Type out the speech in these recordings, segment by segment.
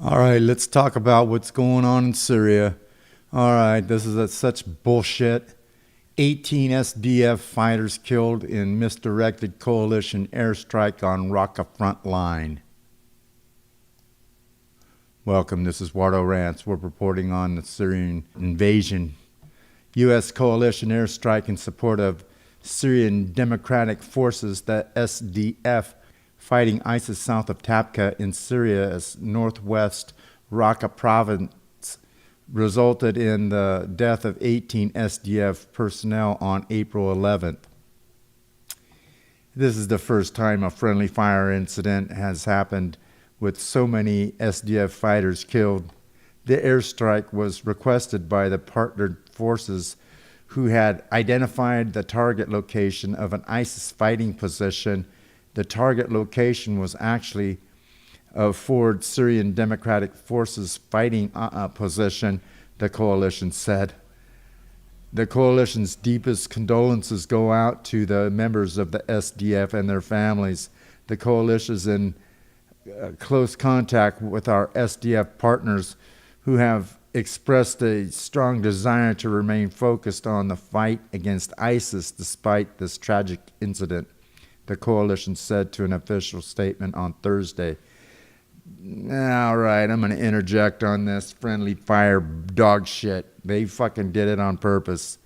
All right, let's talk about what's going on in Syria. All right, this is such bullshit. 18 SDF fighters killed in misdirected coalition airstrike on Raqqa front line. Welcome, this is Wardo Rants. We're reporting on the Syrian invasion. U.S. coalition airstrike in support of Syrian Democratic Forces, the SDF, fighting ISIS south of Tabqa in Syria's northwest Raqqa province resulted in the death of 18 SDF personnel on April 11th. This is the first time a friendly fire incident has happened with so many SDF fighters killed. The airstrike was requested by the partnered forces who had identified the target location of an ISIS fighting position. The target location was actually a forward Syrian Democratic Forces fighting position, the coalition said. The coalition's deepest condolences go out to the members of the SDF and their families. The coalition is in close contact with our SDF partners who have expressed a strong desire to remain focused on the fight against ISIS despite this tragic incident, the coalition said to an official statement on Thursday. All right, I'm going to interject on this friendly fire dog shit. They fucking did it on purpose.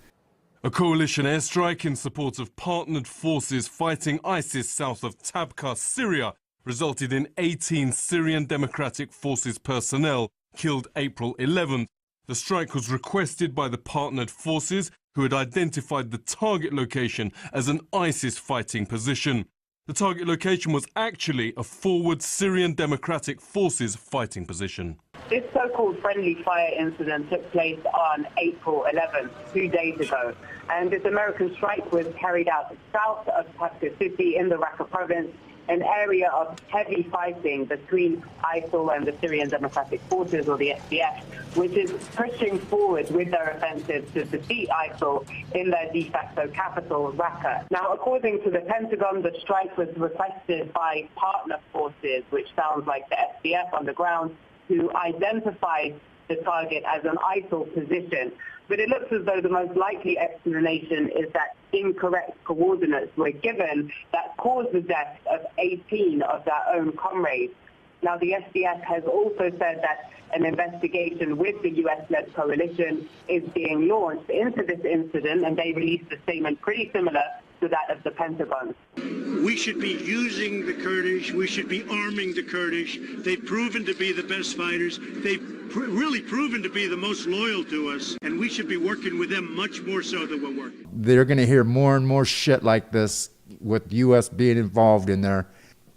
A coalition airstrike in support of partnered forces fighting ISIS south of Tabqa, Syria, resulted in 18 Syrian Democratic Forces personnel killed April 11th. The strike was requested by the partnered forces who had identified the target location as an ISIS fighting position. The target location was actually a forward Syrian Democratic Forces fighting position. This so-called friendly fire incident took place on April 11th, 2 days ago, and this American strike was carried out south of Tabqa city in the Raqqa province, an area of heavy fighting between ISIL and the Syrian Democratic Forces, or the SDF, which is pushing forward with their offensive to defeat ISIL in their de facto capital, Raqqa. Now, according to the Pentagon, the strike was requested by partner forces, which sounds like the SDF on the ground, who identified the target as an ISIL position. But it looks as though the most likely explanation is that incorrect coordinates were given that caused the death of 18 of their own comrades. Now, the SDF has also said that an investigation with the US-led coalition is being launched into this incident, and they released a statement pretty similar to that of the Pentagon. We should be using the Kurdish. We should be arming the Kurdish. They've proven to be the best fighters. They've really proven to be the most loyal to us, and we should be working with them much more so than we're working. They're going to hear more and more shit like this with the U.S. being involved in there.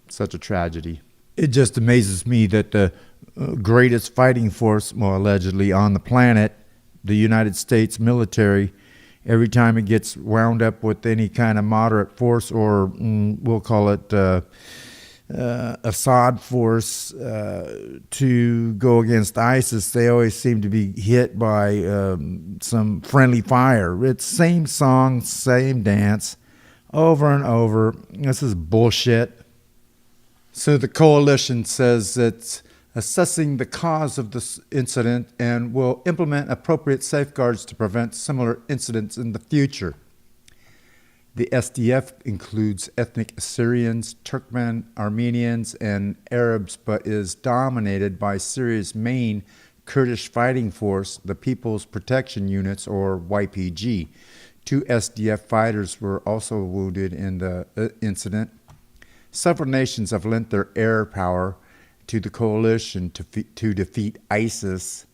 Such a tragedy. It just amazes me that the greatest fighting force, well, allegedly, on the planet, the United States military, every time it gets wound up with any kind of moderate force, or we'll call it Assad force, to go against ISIS, they always seem to be hit by some friendly fire. It's same song, same dance, over and over. This is bullshit. So the coalition says it's assessing the cause of this incident and will implement appropriate safeguards to prevent similar incidents in the future. The SDF includes ethnic Assyrians, Turkmen, Armenians, and Arabs, but is dominated by Syria's main Kurdish fighting force, the People's Protection Units, or YPG. 2 SDF fighters were also wounded in the incident. Several nations have lent their air power to the coalition to defeat ISIS.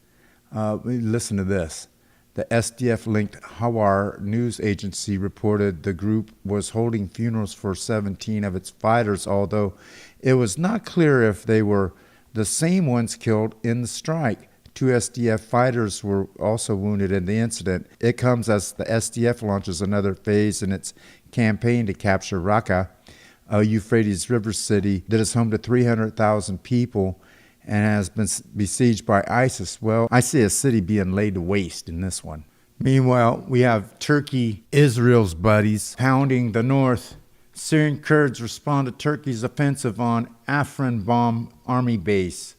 Listen to this. The SDF-linked Hawar news agency reported the group was holding funerals for 17 of its fighters, although it was not clear if they were the same ones killed in the strike. 2 SDF fighters were also wounded in the incident. It comes as the SDF launches another phase in its campaign to capture Raqqa, a Euphrates River city that is home to 300,000 people and has been besieged by ISIS. Well, I see a city being laid to waste in this one. Meanwhile, we have Turkey, Israel's buddies, pounding the north. Syrian Kurds respond to Turkey's offensive on Afrin bomb army base.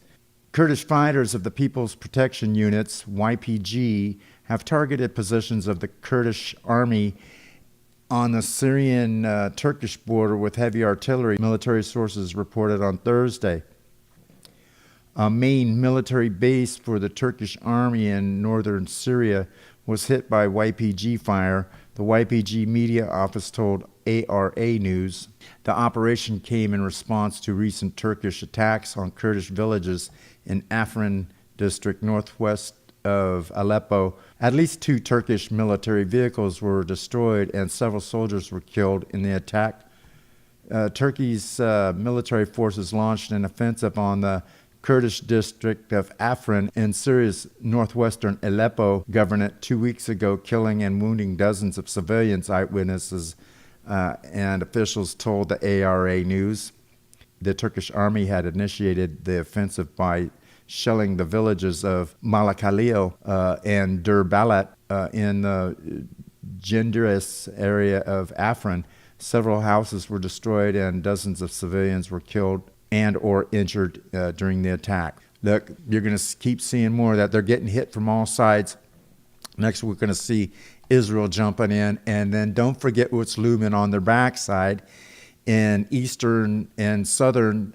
Kurdish fighters of the People's Protection Units, YPG, have targeted positions of the Kurdish army on the Syrian-Turkish border with heavy artillery, military sources reported on Thursday. A main military base for the Turkish army in northern Syria was hit by YPG fire, the YPG media office told ARA News. The operation came in response to recent Turkish attacks on Kurdish villages in Afrin district northwest of Aleppo. At least 2 Turkish military vehicles were destroyed and several soldiers were killed in the attack. Turkey's military forces launched an offensive on the Kurdish district of Afrin in Syria's northwestern Aleppo governorate 2 weeks ago, killing and wounding dozens of civilians, eyewitnesses and officials told the ARA News. The Turkish army had initiated the offensive by shelling the villages of Malakhalil and Durbalat in the Gendris area of Afrin. Several houses were destroyed and dozens of civilians were killed and or injured during the attack. Look, you're going to keep seeing more of that. They're getting hit from all sides. Next, we're going to see Israel jumping in, and then don't forget what's looming on their backside in eastern and southern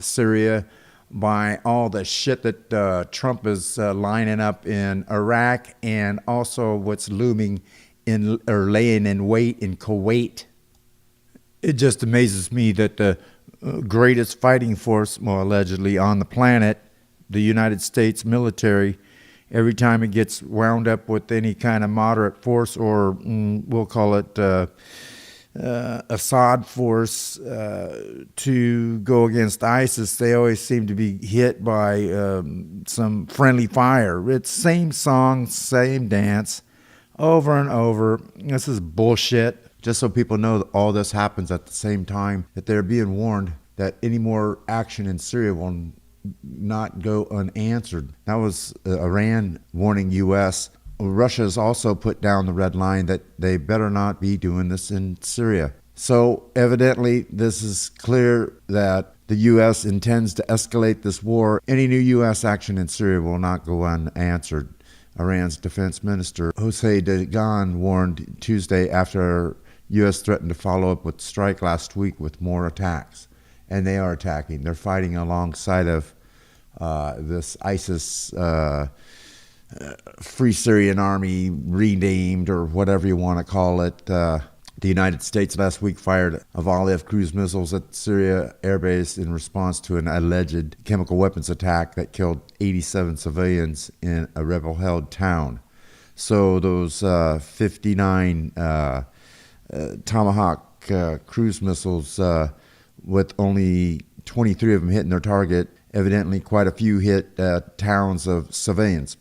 Syria by all the shit that Trump is lining up in Iraq, and also what's looming in or laying in wait in Kuwait. It just amazes me that the greatest fighting force, well, allegedly, on the planet, the United States military, every time it gets wound up with any kind of moderate force, or we'll call it Assad force, to go against ISIS, they always seem to be hit by some friendly fire. It's same song, same dance, over and over. This is bullshit. Just so people know that all this happens at the same time, that they're being warned that any more action in Syria will not go unanswered. That was Iran warning U.S. Russia has also put down the red line that they better not be doing this in Syria. So evidently, this is clear that the U.S. intends to escalate this war. Any new U.S. action in Syria will not go unanswered. Iran's defense minister, Hossein Dagan, warned Tuesday after U.S. threatened to follow up with strike last week with more attacks. And they are attacking. They're fighting alongside of this ISIS Free Syrian Army, renamed or whatever you want to call it. The United States last week fired a volley of cruise missiles at Syria airbase in response to an alleged chemical weapons attack that killed 87 civilians in a rebel-held town. So those 59 Tomahawk cruise missiles, with only 23 of them hitting their target, evidently quite a few hit towns of civilians.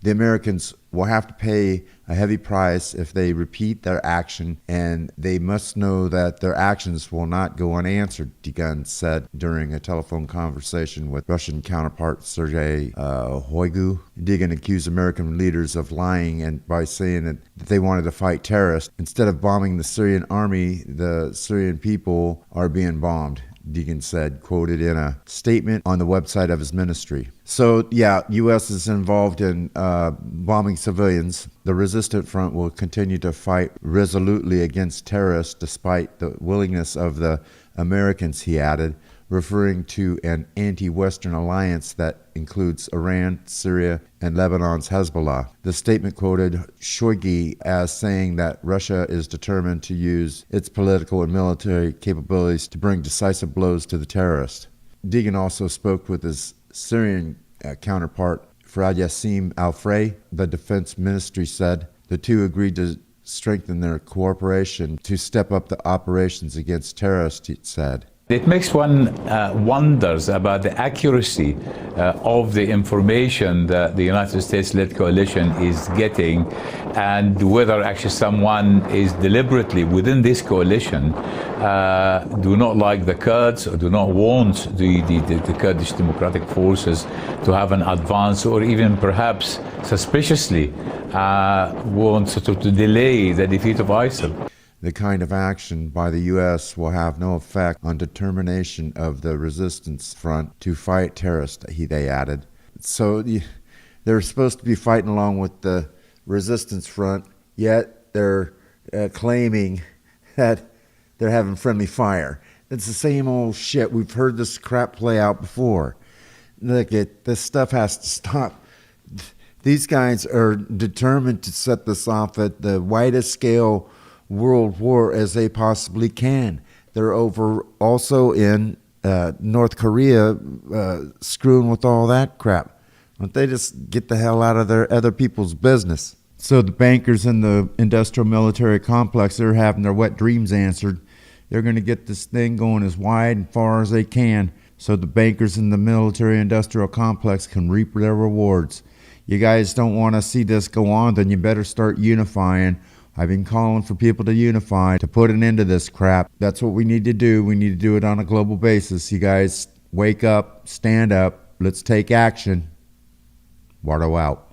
The Americans will have to pay a heavy price if they repeat their action, and they must know that their actions will not go unanswered, Dagan said during a telephone conversation with Russian counterpart Sergei Shoigu. Dagan accused American leaders of lying and by saying that they wanted to fight terrorists. Instead of bombing the Syrian army, the Syrian people are being bombed, Dagan said, quoted in a statement on the website of his ministry. So, yeah, U.S. is involved in bombing civilians. The resistant front will continue to fight resolutely against terrorists despite the willingness of the Americans, he added, referring to an anti-Western alliance that includes Iran, Syria, and Lebanon's Hezbollah. The statement quoted Shoigu as saying that Russia is determined to use its political and military capabilities to bring decisive blows to the terrorists. Dagan also spoke with his Syrian counterpart, Farid Yassim Al-Frey. The defense ministry said the two agreed to strengthen their cooperation to step up the operations against terrorists, it said. It makes one wonders about the accuracy of the information that the United States-led coalition is getting, and whether actually someone is deliberately within this coalition do not like the Kurds or do not want the Kurdish Democratic Forces to have an advance, or even perhaps suspiciously want to delay the defeat of ISIL. the kind of action by the U.S. will have no effect on determination of the resistance front to fight terrorists, they added. So they're supposed to be fighting along with the resistance front, yet they're claiming that they're having friendly fire. It's the same old shit. We've heard this crap play out before. Look, this stuff has to stop. These guys are determined to set this off at the widest scale world war as they possibly can. They're over also in North Korea screwing with all that crap. Don't they just get the hell out of their other people's business? So the bankers in the industrial military complex, they're having their wet dreams answered. They're going to get this thing going as wide and far as they can so the bankers in the military industrial complex can reap their rewards. You guys don't want to see this go on, then you better start unifying. I've been calling for people to unify, to put an end to this crap. That's what we need to do. We need to do it on a global basis. You guys wake up, stand up, let's take action. Wardo out.